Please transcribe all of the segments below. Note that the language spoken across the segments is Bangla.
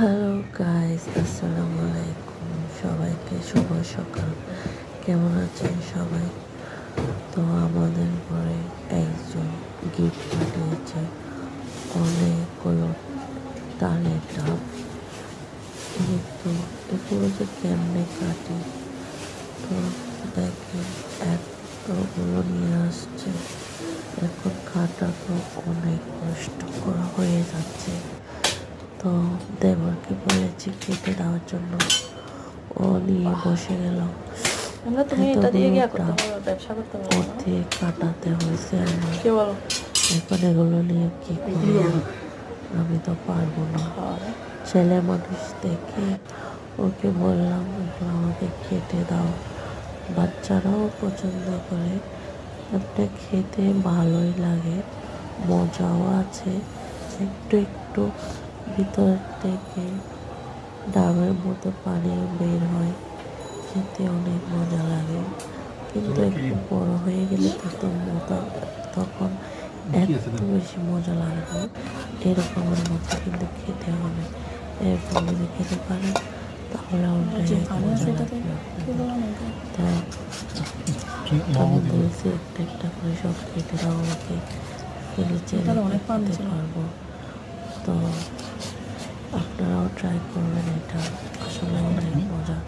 হ্যালো গাইস, আসসালামু আলাইকুম। সবাইকে শুভ সকাল। কেমন আছেন সবাই? তো আমাদের ঘরে একজন গিফট পাঠিয়েছে অনেকগুলো তালের ডাব, কিন্তু এগুলো যে কেমনে কাটি। তো দেখেন এতগুলো নিয়ে আসছে, এখন কাটা তো অনেক কষ্টকর হয়ে যাচ্ছে। তো দেবরকে বলেছি কেটে দেওয়ার জন্য, ও নিয়ে বসে গেল। তুমি এটা দিয়ে গিয়া করতে ডাব পারো, ব্যবসা করতে পারো। ওর দিয়ে কাটাতে হয়েছে আমার। কি বলো? এখন এগুলো নিয়ে কি করবো, আমি তো পারবো না। ছেলে মানুষ দেখে ওকে বললাম এগুলো আমাকে কেটে দাও। বাচ্চারাও পছন্দ করে, একটা খেতে ভালোই লাগে, মজাও আছে। একটু একটু ভিতর থেকে ডাবের মতো পানি বের হয়, খেতে অনেক মজা লাগে। কিন্তু একটু বড় হয়ে গেলে তখন এত বেশি মজা লাগে না। এরকমের মতো কিন্তু খেতে হবে। এরকম যদি খেতে পারেন তাহলে অনেক মজা লাগবে আপনাদের। তো আমি বলছি একটা একটা করে সব কেটে দাও, আমাকে ফ্রিজে খেতে পারবো। তো আপনারাও ট্রাই করবেন, এটা আসলে অনেক মজা।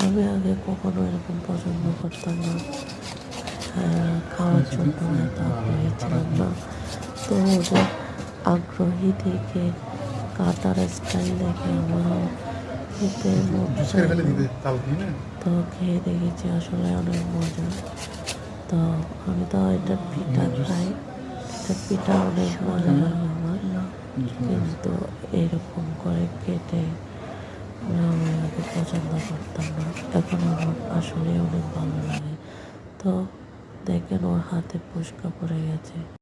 আমি আগে কখনো এরকম পছন্দ করতাম না, খাওয়ার জন্য এত আগ্রহী ছিলাম না। তো ওদের আগ্রহী থেকে কাটার স্টাইল দেখে আমারও খেতে মন চাইলো। তো খেয়ে দেখেছি আসলে অনেক মজা। তো আমি তো এটার পিঠা খাই, এটার পিঠা অনেক মজা লাগে আমার। কিন্তু এরকম করে কেটে আমি আগে পছন্দ করতাম না, এখন আমার আসলে অনেক ভালো লাগে। তো দেখেন ওর হাতে ফুসকা পড়ে গেছে।